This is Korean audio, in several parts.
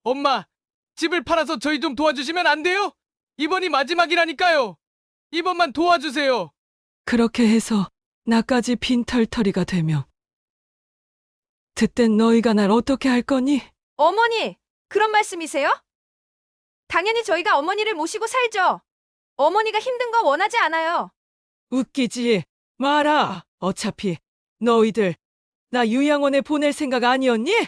엄마, 집을 팔아서 저희 좀 도와주시면 안 돼요? 이번이 마지막이라니까요. 이번만 도와주세요. 그렇게 해서 나까지 빈털터리가 되면 그땐 너희가 날 어떻게 할 거니? 어머니, 그런 말씀이세요? 당연히 저희가 어머니를 모시고 살죠. 어머니가 힘든 거 원하지 않아요. 웃기지 마라. 어차피 너희들 나 요양원에 보낼 생각 아니었니?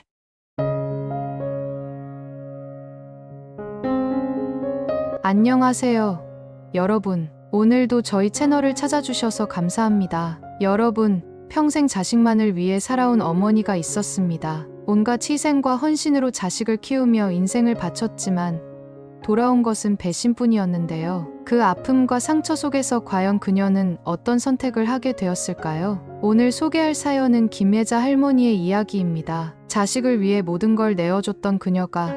안녕하세요. 여러분, 오늘도 저희 채널을 찾아주셔서 감사합니다. 여러분, 평생 자식만을 위해 살아온 어머니가 있었습니다. 온갖 희생과 헌신으로 자식을 키우며 인생을 바쳤지만 돌아온 것은 배신뿐이었는데요. 그 아픔과 상처 속에서 과연 그녀는 어떤 선택을 하게 되었을까요? 오늘 소개할 사연은 김예자 할머니의 이야기입니다. 자식을 위해 모든 걸 내어줬던 그녀가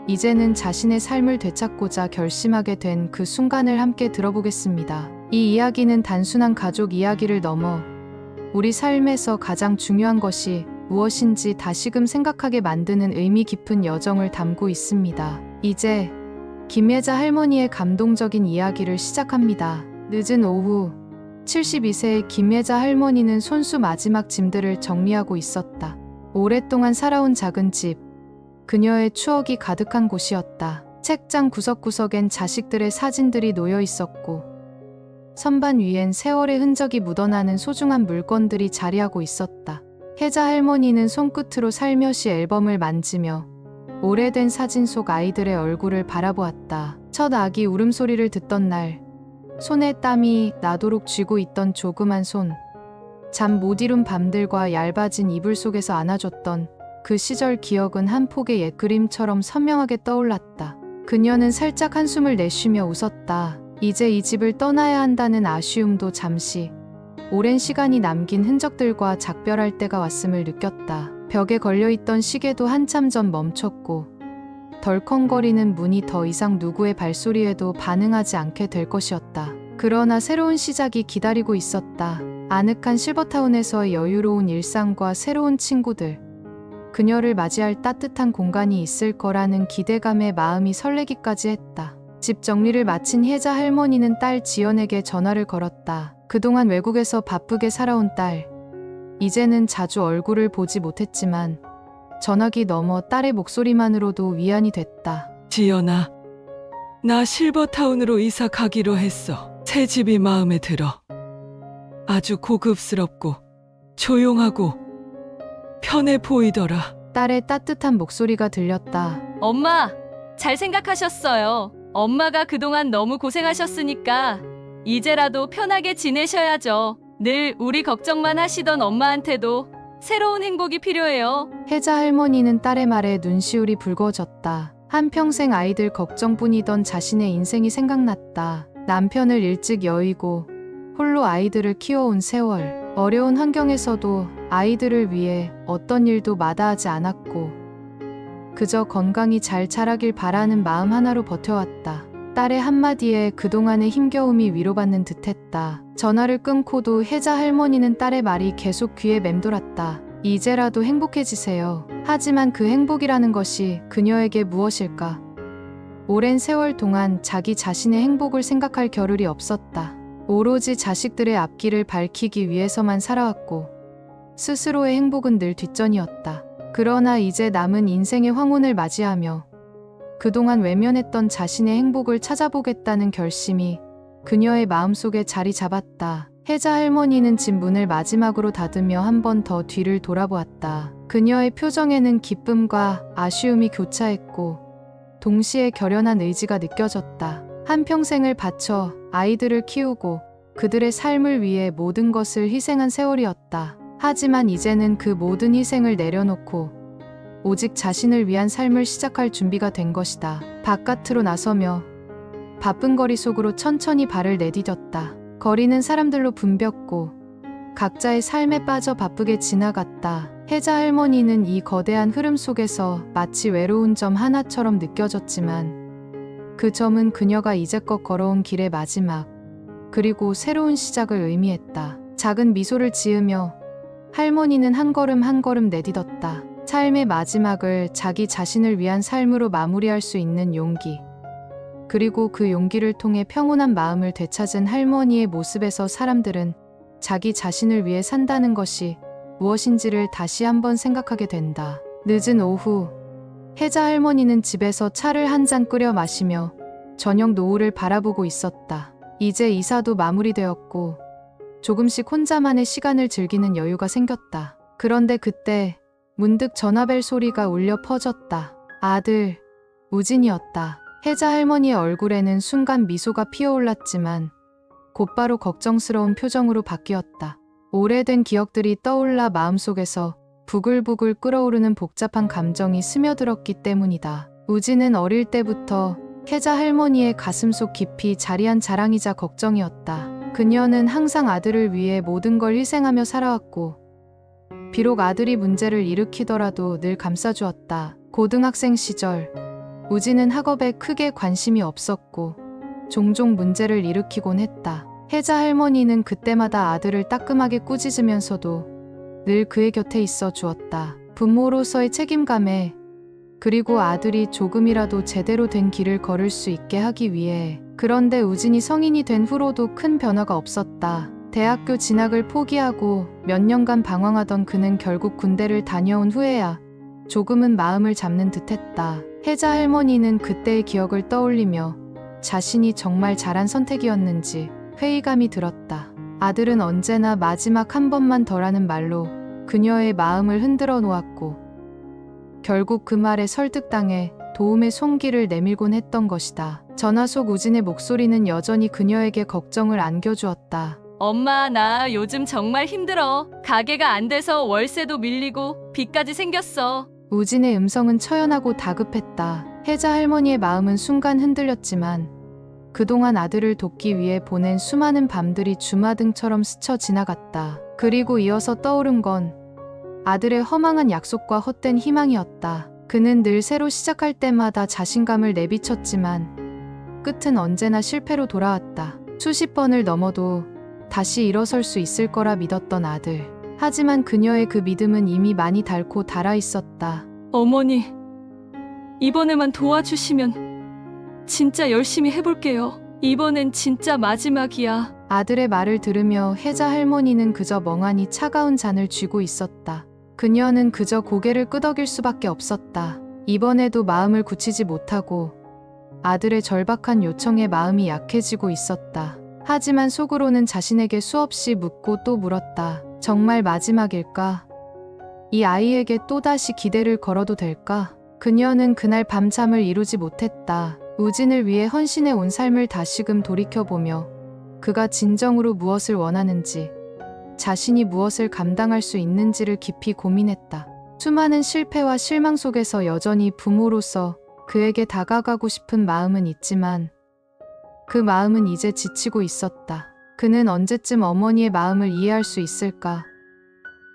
이제는 자신의 삶을 되찾고자 결심하게 된 그 순간을 함께 들어보겠습니다. 이 이야기는 단순한 가족 이야기를 넘어 우리 삶에서 가장 중요한 것이 무엇인지 다시금 생각하게 만드는 의미 깊은 여정을 담고 있습니다. 이제 김예자 할머니의 감동적인 이야기를 시작합니다. 늦은 오후 72세의 김예자 할머니는 손수 마지막 짐들을 정리하고 있었다. 오랫동안 살아온 작은 집, 그녀의 추억이 가득한 곳이었다. 책장 구석구석엔 자식들의 사진들이 놓여 있었고 선반 위엔 세월의 흔적이 묻어나는 소중한 물건들이 자리하고 있었다. 혜자 할머니는 손끝으로 살며시 앨범을 만지며 오래된 사진 속 아이들의 얼굴을 바라보았다. 첫 아기 울음소리를 듣던 날, 손에 땀이 나도록 쥐고 있던 조그만 손, 잠 못 이룬 밤들과 얇아진 이불 속에서 안아줬던 그 시절 기억은 한 폭의 옛그림처럼 선명하게 떠올랐다. 그녀는 살짝 한숨을 내쉬며 웃었다. 이제 이 집을 떠나야 한다는 아쉬움도 잠시, 오랜 시간이 남긴 흔적들과 작별할 때가 왔음을 느꼈다. 벽에 걸려있던 시계도 한참 전 멈췄고 덜컹거리는 문이 더 이상 누구의 발소리에도 반응하지 않게 될 것이었다. 그러나 새로운 시작이 기다리고 있었다. 아늑한 실버타운에서의 여유로운 일상과 새로운 친구들, 그녀를 맞이할 따뜻한 공간이 있을 거라는 기대감에 마음이 설레기까지 했다. 집 정리를 마친 혜자 할머니는 딸 지연에게 전화를 걸었다. 그동안 외국에서 바쁘게 살아온 딸, 이제는 자주 얼굴을 보지 못했지만 전화기 너머 딸의 목소리만으로도 위안이 됐다. 지연아, 나 실버타운으로 이사 가기로 했어. 새 집이 마음에 들어. 아주 고급스럽고 조용하고 편해 보이더라. 딸의 따뜻한 목소리가 들렸다. 엄마, 잘 생각하셨어요. 엄마가 그동안 너무 고생하셨으니까 이제라도 편하게 지내셔야죠. 늘 우리 걱정만 하시던 엄마한테도 새로운 행복이 필요해요. 혜자 할머니는 딸의 말에 눈시울이 붉어졌다. 한평생 아이들 걱정뿐이던 자신의 인생이 생각났다. 남편을 일찍 여의고 홀로 아이들을 키워온 세월, 어려운 환경에서도 아이들을 위해 어떤 일도 마다하지 않았고 그저 건강히 잘 자라길 바라는 마음 하나로 버텨왔다. 딸의 한마디에 그동안의 힘겨움이 위로받는 듯했다. 전화를 끊고도 혜자 할머니는 딸의 말이 계속 귀에 맴돌았다. 이제라도 행복해지세요. 하지만 그 행복이라는 것이 그녀에게 무엇일까? 오랜 세월 동안 자기 자신의 행복을 생각할 겨를이 없었다. 오로지 자식들의 앞길을 밝히기 위해서만 살아왔고 스스로의 행복은 늘 뒷전이었다. 그러나 이제 남은 인생의 황혼을 맞이하며 그동안 외면했던 자신의 행복을 찾아보겠다는 결심이 그녀의 마음속에 자리 잡았다. 혜자 할머니는 집 문을 마지막으로 닫으며 한 번 더 뒤를 돌아보았다. 그녀의 표정에는 기쁨과 아쉬움이 교차했고 동시에 결연한 의지가 느껴졌다. 한평생을 바쳐 아이들을 키우고 그들의 삶을 위해 모든 것을 희생한 세월이었다. 하지만 이제는 그 모든 희생을 내려놓고 오직 자신을 위한 삶을 시작할 준비가 된 것이다. 바깥으로 나서며 바쁜 거리 속으로 천천히 발을 내디뎠다. 거리는 사람들로 붐볐고 각자의 삶에 빠져 바쁘게 지나갔다. 혜자 할머니는 이 거대한 흐름 속에서 마치 외로운 점 하나처럼 느껴졌지만 그 점은 그녀가 이제껏 걸어온 길의 마지막, 그리고 새로운 시작을 의미했다. 작은 미소를 지으며 할머니는 한 걸음 한 걸음 내딛었다. 삶의 마지막을 자기 자신을 위한 삶으로 마무리할 수 있는 용기. 그리고 그 용기를 통해 평온한 마음을 되찾은 할머니의 모습에서 사람들은 자기 자신을 위해 산다는 것이 무엇인지를 다시 한번 생각하게 된다. 늦은 오후, 혜자 할머니는 집에서 차를 한 잔 끓여 마시며 저녁 노을을 바라보고 있었다. 이제 이사도 마무리되었고 조금씩 혼자만의 시간을 즐기는 여유가 생겼다. 그런데 그때 문득 전화벨 소리가 울려 퍼졌다. 아들, 우진이었다. 혜자 할머니의 얼굴에는 순간 미소가 피어올랐지만 곧바로 걱정스러운 표정으로 바뀌었다. 오래된 기억들이 떠올라 마음속에서 부글부글 끓어오르는 복잡한 감정이 스며들었기 때문이다. 우진은 어릴 때부터 혜자 할머니의 가슴속 깊이 자리한 자랑이자 걱정이었다. 그녀는 항상 아들을 위해 모든 걸 희생하며 살아왔고 비록 아들이 문제를 일으키더라도 늘 감싸주었다. 고등학생 시절 우진은 학업에 크게 관심이 없었고 종종 문제를 일으키곤 했다. 혜자 할머니는 그때마다 아들을 따끔하게 꾸짖으면서도 늘 그의 곁에 있어 주었다. 부모로서의 책임감에 그리고 아들이 조금이라도 제대로 된 길을 걸을 수 있게 하기 위해. 그런데 우진이 성인이 된 후로도 큰 변화가 없었다. 대학교 진학을 포기하고 몇 년간 방황하던 그는 결국 군대를 다녀온 후에야 조금은 마음을 잡는 듯했다. 혜자 할머니는 그때의 기억을 떠올리며 자신이 정말 잘한 선택이었는지 회의감이 들었다. 아들은 언제나 마지막 한 번만 더라는 말로 그녀의 마음을 흔들어 놓았고 결국 그 말에 설득당해 도움의 손길을 내밀곤 했던 것이다. 전화 속 우진의 목소리는 여전히 그녀에게 걱정을 안겨주었다. 엄마, 나 요즘 정말 힘들어. 가게가 안 돼서 월세도 밀리고 빚까지 생겼어. 우진의 음성은 처연하고 다급했다. 혜자 할머니의 마음은 순간 흔들렸지만 그동안 아들을 돕기 위해 보낸 수많은 밤들이 주마등처럼 스쳐 지나갔다. 그리고 이어서 떠오른 건 아들의 허망한 약속과 헛된 희망이었다. 그는 늘 새로 시작할 때마다 자신감을 내비쳤지만 끝은 언제나 실패로 돌아왔다. 수십 번을 넘어도 다시 일어설 수 있을 거라 믿었던 아들. 하지만 그녀의 그 믿음은 이미 많이 닳고 닳아 있었다. 어머니, 이번에만 도와주시면 진짜 열심히 해볼게요. 이번엔 진짜 마지막이야. 아들의 말을 들으며 혜자 할머니는 그저 멍하니 차가운 잔을 쥐고 있었다. 그녀는 그저 고개를 끄덕일 수밖에 없었다. 이번에도 마음을 굳히지 못하고 아들의 절박한 요청에 마음이 약해지고 있었다. 하지만 속으로는 자신에게 수없이 묻고 또 물었다. 정말 마지막일까? 이 아이에게 또다시 기대를 걸어도 될까? 그녀는 그날 밤잠을 이루지 못했다. 우진을 위해 헌신해 온 삶을 다시금 돌이켜보며 그가 진정으로 무엇을 원하는지, 자신이 무엇을 감당할 수 있는지를 깊이 고민했다. 수많은 실패와 실망 속에서 여전히 부모로서 그에게 다가가고 싶은 마음은 있지만 그 마음은 이제 지치고 있었다. 그는 언제쯤 어머니의 마음을 이해할 수 있을까?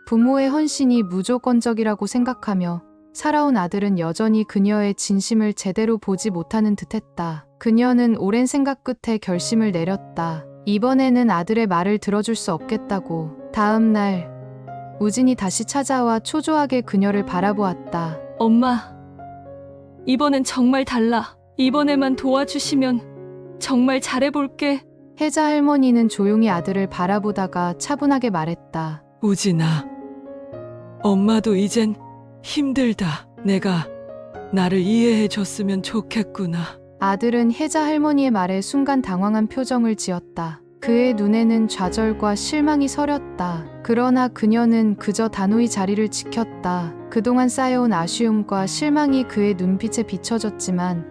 부모의 헌신이 무조건적이라고 생각하며 살아온 아들은 여전히 그녀의 진심을 제대로 보지 못하는 듯했다. 그녀는 오랜 생각 끝에 결심을 내렸다. 이번에는 아들의 말을 들어줄 수 없겠다고. 다음 날 우진이 다시 찾아와 초조하게 그녀를 바라보았다. 엄마, 이번엔 정말 달라. 이번에만 도와주시면 정말 잘해볼게. 혜자 할머니는 조용히 아들을 바라보다가 차분하게 말했다. 우진아, 엄마도 이젠 힘들다. 내가 나를 이해해 줬으면 좋겠구나. 아들은 혜자 할머니의 말에 순간 당황한 표정을 지었다. 그의 눈에는 좌절과 실망이 서렸다. 그러나 그녀는 그저 단호히 자리를 지켰다. 그동안 쌓여온 아쉬움과 실망이 그의 눈빛에 비춰졌지만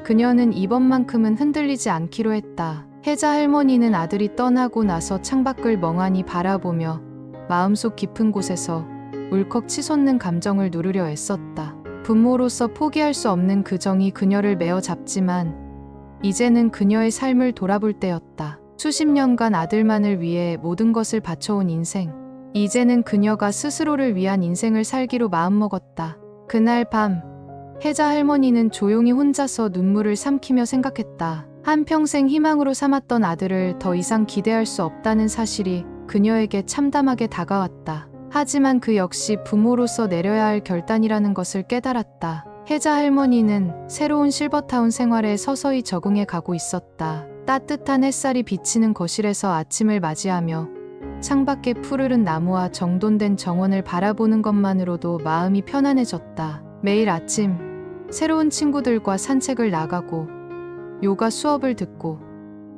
그녀는 이번만큼은 흔들리지 않기로 했다. 혜자 할머니는 아들이 떠나고 나서 창밖을 멍하니 바라보며 마음속 깊은 곳에서 울컥 치솟는 감정을 누르려 애썼다. 부모로서 포기할 수 없는 그 정이 그녀를 메어 잡지만 이제는 그녀의 삶을 돌아볼 때였다. 수십 년간 아들만을 위해 모든 것을 바쳐온 인생. 이제는 그녀가 스스로를 위한 인생을 살기로 마음먹었다. 그날 밤 혜자 할머니는 조용히 혼자서 눈물을 삼키며 생각했다. 한평생 희망으로 삼았던 아들을 더 이상 기대할 수 없다는 사실이 그녀에게 참담하게 다가왔다. 하지만 그 역시 부모로서 내려야 할 결단이라는 것을 깨달았다. 혜자 할머니는 새로운 실버타운 생활에 서서히 적응해 가고 있었다. 따뜻한 햇살이 비치는 거실에서 아침을 맞이하며 창밖의 푸르른 나무와 정돈된 정원을 바라보는 것만으로도 마음이 편안해졌다. 매일 아침 새로운 친구들과 산책을 나가고 요가 수업을 듣고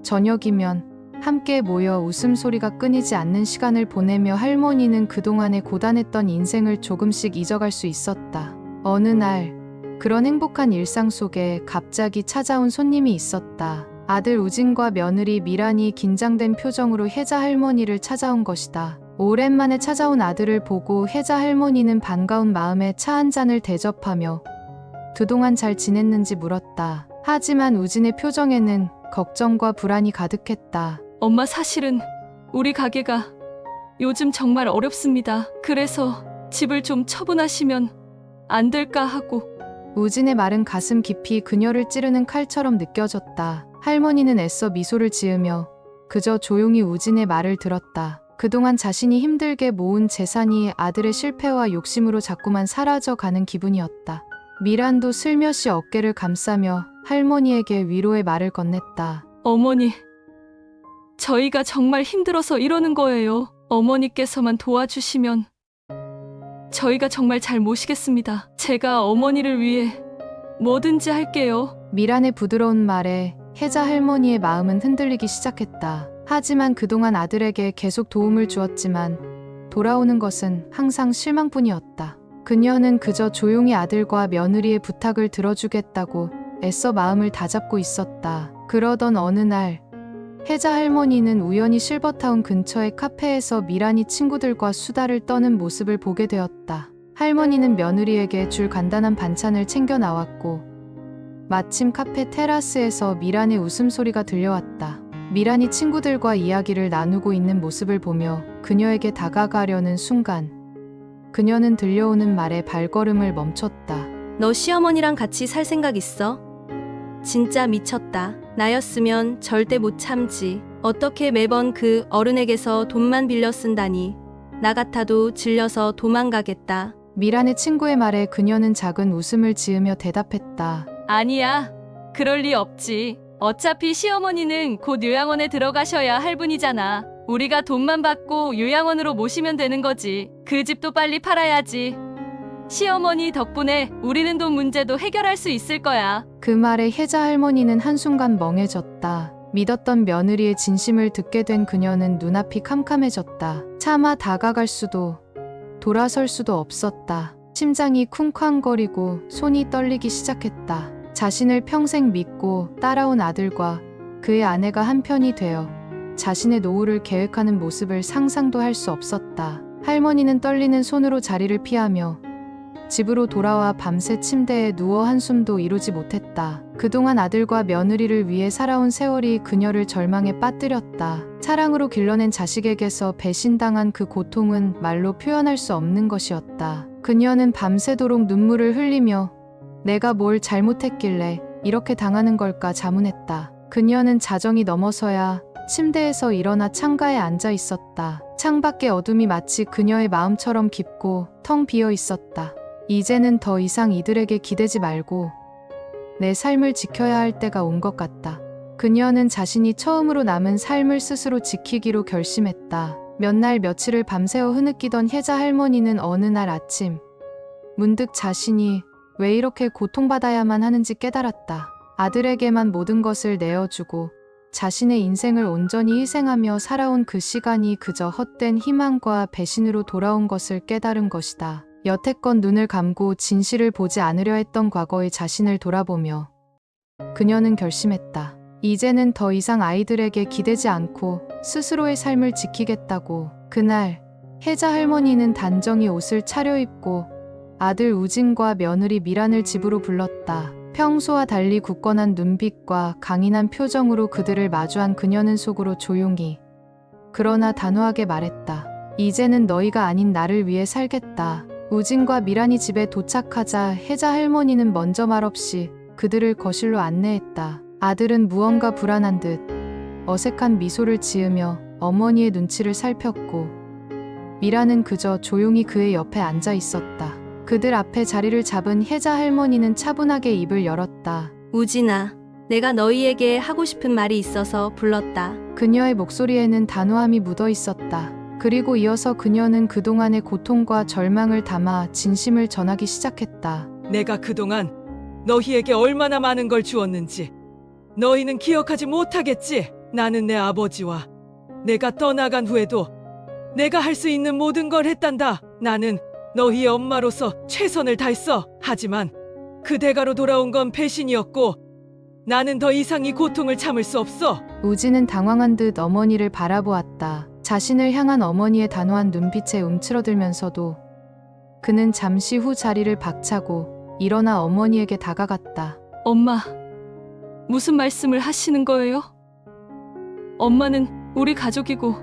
저녁이면 함께 모여 웃음소리가 끊이지 않는 시간을 보내며 할머니는 그동안의 고단했던 인생을 조금씩 잊어갈 수 있었다. 어느 날 그런 행복한 일상 속에 갑자기 찾아온 손님이 있었다. 아들 우진과 며느리 미란이 긴장된 표정으로 혜자 할머니를 찾아온 것이다. 오랜만에 찾아온 아들을 보고 혜자 할머니는 반가운 마음에 차 한 잔을 대접하며 그동안 잘 지냈는지 물었다. 하지만 우진의 표정에는 걱정과 불안이 가득했다. 엄마, 사실은 우리 가게가 요즘 정말 어렵습니다. 그래서 집을 좀 처분하시면 안 될까 하고. 우진의 말은 가슴 깊이 그녀를 찌르는 칼처럼 느껴졌다. 할머니는 애써 미소를 지으며 그저 조용히 우진의 말을 들었다. 그동안 자신이 힘들게 모은 재산이 아들의 실패와 욕심으로 자꾸만 사라져가는 기분이었다. 미란도 슬며시 어깨를 감싸며 할머니에게 위로의 말을 건넸다. 어머니, 저희가 정말 힘들어서 이러는 거예요. 어머니께서만 도와주시면 저희가 정말 잘 모시겠습니다. 제가 어머니를 위해 뭐든지 할게요. 미란의 부드러운 말에 혜자 할머니의 마음은 흔들리기 시작했다. 하지만 그동안 아들에게 계속 도움을 주었지만 돌아오는 것은 항상 실망뿐이었다. 그녀는 그저 조용히 아들과 며느리의 부탁을 들어주겠다고 애써 마음을 다잡고 있었다. 그러던 어느 날 혜자 할머니는 우연히 실버타운 근처의 카페에서 미란이 친구들과 수다를 떠는 모습을 보게 되었다. 할머니는 며느리에게 줄 간단한 반찬을 챙겨 나왔고 마침 카페 테라스에서 미란의 웃음소리가 들려왔다. 미란이 친구들과 이야기를 나누고 있는 모습을 보며 그녀에게 다가가려는 순간 그녀는 들려오는 말에 발걸음을 멈췄다. 너 시어머니랑 같이 살 생각 있어? 진짜 미쳤다. 나였으면 절대 못 참지. 어떻게 매번 그 어른에게서 돈만 빌려 쓴다니. 나 같아도 질려서 도망가겠다. 미란의 친구의 말에 그녀는 작은 웃음을 지으며 대답했다. 아니야, 그럴 리 없지. 어차피 시어머니는 곧 요양원에 들어가셔야 할 분이잖아. 우리가 돈만 받고 요양원으로 모시면 되는 거지. 그 집도 빨리 팔아야지. 시어머니 덕분에 우리는 돈 문제도 해결할 수 있을 거야. 그 말에 혜자 할머니는 한순간 멍해졌다. 믿었던 며느리의 진심을 듣게 된 그녀는 눈앞이 캄캄해졌다. 차마 다가갈 수도 돌아설 수도 없었다. 심장이 쿵쾅거리고 손이 떨리기 시작했다. 자신을 평생 믿고 따라온 아들과 그의 아내가 한편이 되어 자신의 노후를 계획하는 모습을 상상도 할 수 없었다. 할머니는 떨리는 손으로 자리를 피하며 집으로 돌아와 밤새 침대에 누워 한숨도 이루지 못했다. 그동안 아들과 며느리를 위해 살아온 세월이 그녀를 절망에 빠뜨렸다. 사랑으로 길러낸 자식에게서 배신당한 그 고통은 말로 표현할 수 없는 것이었다. 그녀는 밤새도록 눈물을 흘리며 내가 뭘 잘못했길래 이렇게 당하는 걸까 자문했다. 그녀는 자정이 넘어서야 침대에서 일어나 창가에 앉아 있었다. 창밖의 어둠이 마치 그녀의 마음처럼 깊고 텅 비어 있었다. 이제는 더 이상 이들에게 기대지 말고 내 삶을 지켜야 할 때가 온 것 같다. 그녀는 자신이 처음으로 남은 삶을 스스로 지키기로 결심했다. 몇 날 며칠을 밤새워 흐느끼던 혜자 할머니는 어느 날 아침 문득 자신이 왜 이렇게 고통받아야만 하는지 깨달았다. 아들에게만 모든 것을 내어주고 자신의 인생을 온전히 희생하며 살아온 그 시간이 그저 헛된 희망과 배신으로 돌아온 것을 깨달은 것이다. 여태껏 눈을 감고 진실을 보지 않으려 했던 과거의 자신을 돌아보며 그녀는 결심했다. 이제는 더 이상 아이들에게 기대지 않고 스스로의 삶을 지키겠다고. 그날 혜자 할머니는 단정히 옷을 차려입고 아들 우진과 며느리 미란을 집으로 불렀다. 평소와 달리 굳건한 눈빛과 강인한 표정으로 그들을 마주한 그녀는 속으로 조용히 그러나 단호하게 말했다. 이제는 너희가 아닌 나를 위해 살겠다. 우진과 미란이 집에 도착하자 혜자 할머니는 먼저 말없이 그들을 거실로 안내했다. 아들은 무언가 불안한 듯 어색한 미소를 지으며 어머니의 눈치를 살폈고 미라는 그저 조용히 그의 옆에 앉아 있었다. 그들 앞에 자리를 잡은 혜자 할머니는 차분하게 입을 열었다. 우진아, 내가 너희에게 하고 싶은 말이 있어서 불렀다. 그녀의 목소리에는 단호함이 묻어 있었다. 그리고 이어서 그녀는 그동안의 고통과 절망을 담아 진심을 전하기 시작했다. 내가 그동안 너희에게 얼마나 많은 걸 주었는지 너희는 기억하지 못하겠지. 나는 내 아버지와 내가 떠나간 후에도 내가 할 수 있는 모든 걸 했단다. 나는 너희의 엄마로서 최선을 다했어. 하지만 그 대가로 돌아온 건 배신이었고 나는 더 이상 이 고통을 참을 수 없어. 우진은 당황한 듯 어머니를 바라보았다. 자신을 향한 어머니의 단호한 눈빛에 움츠러들면서도 그는 잠시 후 자리를 박차고 일어나 어머니에게 다가갔다. 엄마, 무슨 말씀을 하시는 거예요? 엄마는 우리 가족이고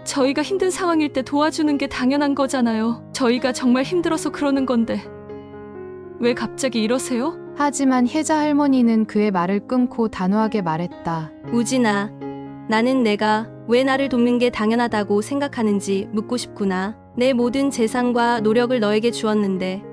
저희가 힘든 상황일 때 도와주는 게 당연한 거잖아요. 저희가 정말 힘들어서 그러는 건데 왜 갑자기 이러세요? 하지만 혜자 할머니는 그의 말을 끊고 단호하게 말했다. 우진아, 나는 내가 왜 나를 돕는 게 당연하다고 생각하는지 묻고 싶구나. 내 모든 재산과 노력을 너에게 주었는데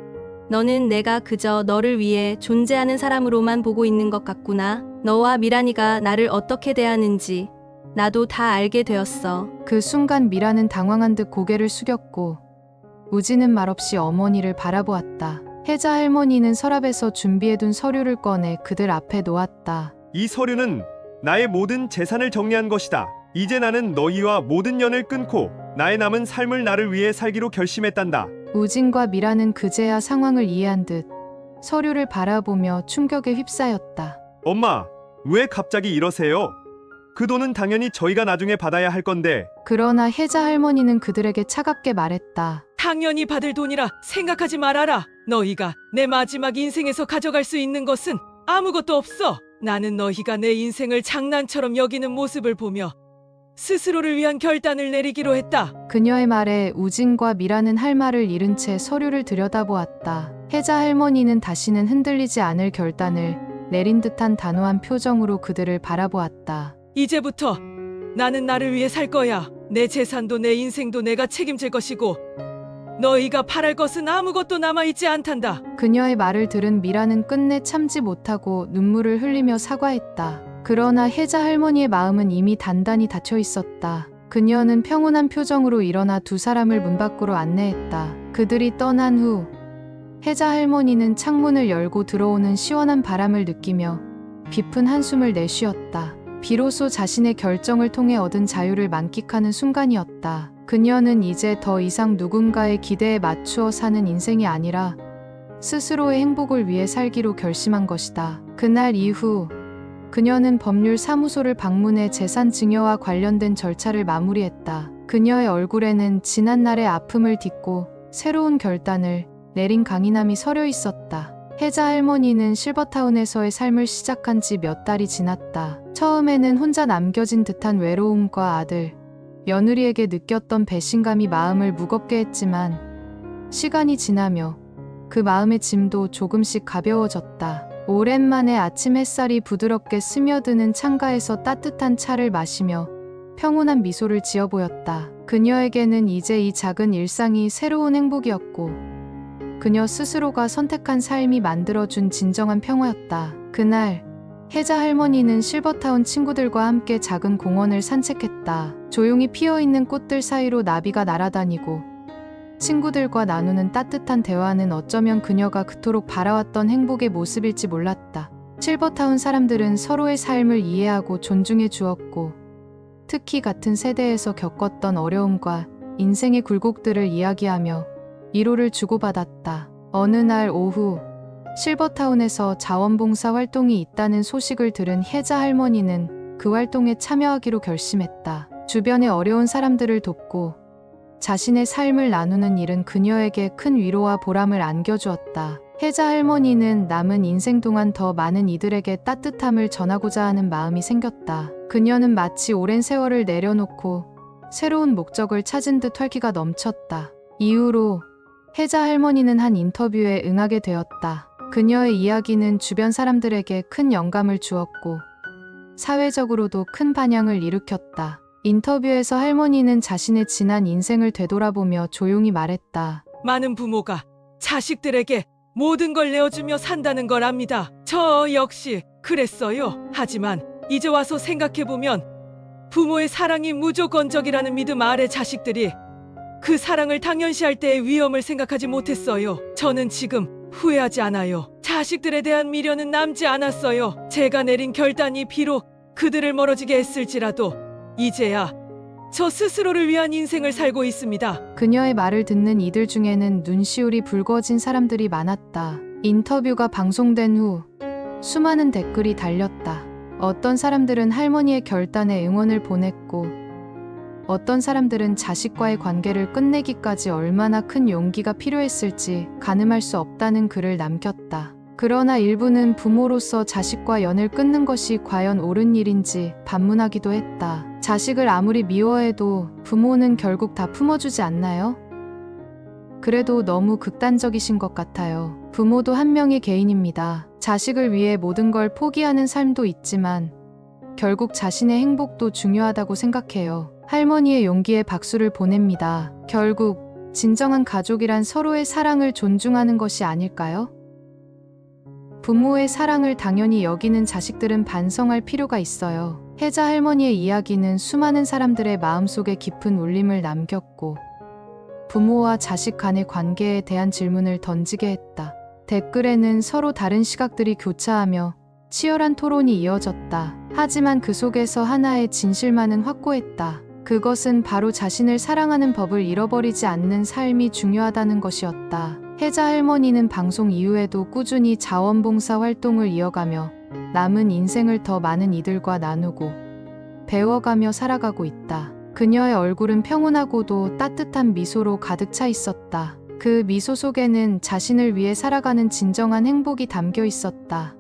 너는 내가 그저 너를 위해 존재하는 사람으로만 보고 있는 것 같구나. 너와 미란이가 나를 어떻게 대하는지 나도 다 알게 되었어. 그 순간 미라는 당황한 듯 고개를 숙였고 우진은 말없이 어머니를 바라보았다. 혜자 할머니는 서랍에서 준비해둔 서류를 꺼내 그들 앞에 놓았다. 이 서류는 나의 모든 재산을 정리한 것이다. 이제 나는 너희와 모든 연을 끊고 나의 남은 삶을 나를 위해 살기로 결심했단다. 우진과 미라는 그제야 상황을 이해한 듯 서류를 바라보며 충격에 휩싸였다. 엄마, 왜 갑자기 이러세요? 그 돈은 당연히 저희가 나중에 받아야 할 건데. 그러나 혜자 할머니는 그들에게 차갑게 말했다. 당연히 받을 돈이라 생각하지 말아라. 너희가 내 마지막 인생에서 가져갈 수 있는 것은 아무것도 없어. 나는 너희가 내 인생을 장난처럼 여기는 모습을 보며 스스로를 위한 결단을 내리기로 했다. 그녀의 말에 우진과 미라는 할 말을 잃은 채 서류를 들여다보았다. 혜자 할머니는 다시는 흔들리지 않을 결단을 내린 듯한 단호한 표정으로 그들을 바라보았다. 이제부터 나는 나를 위해 살 거야. 내 재산도 내 인생도 내가 책임질 것이고 너희가 바랄 것은 아무것도 남아있지 않단다. 그녀의 말을 들은 미라는 끝내 참지 못하고 눈물을 흘리며 사과했다. 그러나 혜자 할머니의 마음은 이미 단단히 닫혀 있었다. 그녀는 평온한 표정으로 일어나 두 사람을 문 밖으로 안내했다. 그들이 떠난 후 혜자 할머니는 창문을 열고 들어오는 시원한 바람을 느끼며 깊은 한숨을 내쉬었다. 비로소 자신의 결정을 통해 얻은 자유를 만끽하는 순간이었다. 그녀는 이제 더 이상 누군가의 기대에 맞추어 사는 인생이 아니라 스스로의 행복을 위해 살기로 결심한 것이다. 그날 이후 그녀는 법률사무소를 방문해 재산 증여와 관련된 절차를 마무리했다. 그녀의 얼굴에는 지난날의 아픔을 딛고 새로운 결단을 내린 강인함이 서려 있었다. 혜자 할머니는 실버타운에서의 삶을 시작한 지 몇 달이 지났다. 처음에는 혼자 남겨진 듯한 외로움과 아들, 며느리에게 느꼈던 배신감이 마음을 무겁게 했지만 시간이 지나며 그 마음의 짐도 조금씩 가벼워졌다. 오랜만에 아침 햇살이 부드럽게 스며드는 창가에서 따뜻한 차를 마시며 평온한 미소를 지어 보였다. 그녀에게는 이제 이 작은 일상이 새로운 행복이었고 그녀 스스로가 선택한 삶이 만들어준 진정한 평화였다. 그날 혜자 할머니는 실버타운 친구들과 함께 작은 공원을 산책했다. 조용히 피어있는 꽃들 사이로 나비가 날아다니고 친구들과 나누는 따뜻한 대화는 어쩌면 그녀가 그토록 바라왔던 행복의 모습일지 몰랐다. 실버타운 사람들은 서로의 삶을 이해하고 존중해 주었고 특히 같은 세대에서 겪었던 어려움과 인생의 굴곡들을 이야기하며 위로를 주고받았다. 어느 날 오후 실버타운에서 자원봉사 활동이 있다는 소식을 들은 혜자 할머니는 그 활동에 참여하기로 결심했다. 주변의 어려운 사람들을 돕고 자신의 삶을 나누는 일은 그녀에게 큰 위로와 보람을 안겨주었다. 혜자 할머니는 남은 인생 동안 더 많은 이들에게 따뜻함을 전하고자 하는 마음이 생겼다. 그녀는 마치 오랜 세월을 내려놓고 새로운 목적을 찾은 듯 활기가 넘쳤다. 이후로 혜자 할머니는 한 인터뷰에 응하게 되었다. 그녀의 이야기는 주변 사람들에게 큰 영감을 주었고 사회적으로도 큰 반향을 일으켰다. 인터뷰에서 할머니는 자신의 지난 인생을 되돌아보며 조용히 말했다. 많은 부모가 자식들에게 모든 걸 내어주며 산다는 걸 압니다. 저 역시 그랬어요. 하지만 이제 와서 생각해보면 부모의 사랑이 무조건적이라는 믿음 아래 자식들이 그 사랑을 당연시할 때의 위험을 생각하지 못했어요. 저는 지금 후회하지 않아요. 자식들에 대한 미련은 남지 않았어요. 제가 내린 결단이 비록 그들을 멀어지게 했을지라도 이제야 저 스스로를 위한 인생을 살고 있습니다. 그녀의 말을 듣는 이들 중에는 눈시울이 붉어진 사람들이 많았다. 인터뷰가 방송된 후 수많은 댓글이 달렸다. 어떤 사람들은 할머니의 결단에 응원을 보냈고, 어떤 사람들은 자식과의 관계를 끝내기까지 얼마나 큰 용기가 필요했을지 가늠할 수 없다는 글을 남겼다. 그러나 일부는 부모로서 자식과 연을 끊는 것이 과연 옳은 일인지 반문하기도 했다. 자식을 아무리 미워해도 부모는 결국 다 품어주지 않나요? 그래도 너무 극단적이신 것 같아요. 부모도 한 명의 개인입니다. 자식을 위해 모든 걸 포기하는 삶도 있지만 결국 자신의 행복도 중요하다고 생각해요. 할머니의 용기에 박수를 보냅니다. 결국 진정한 가족이란 서로의 사랑을 존중하는 것이 아닐까요? 부모의 사랑을 당연히 여기는 자식들은 반성할 필요가 있어요. 혜자 할머니의 이야기는 수많은 사람들의 마음속에 깊은 울림을 남겼고, 부모와 자식 간의 관계에 대한 질문을 던지게 했다. 댓글에는 서로 다른 시각들이 교차하며 치열한 토론이 이어졌다. 하지만 그 속에서 하나의 진실만은 확고했다. 그것은 바로 자신을 사랑하는 법을 잃어버리지 않는 삶이 중요하다는 것이었다. 혜자 할머니는 방송 이후에도 꾸준히 자원봉사 활동을 이어가며 남은 인생을 더 많은 이들과 나누고 배워가며 살아가고 있다. 그녀의 얼굴은 평온하고도 따뜻한 미소로 가득 차 있었다. 그 미소 속에는 자신을 위해 살아가는 진정한 행복이 담겨 있었다.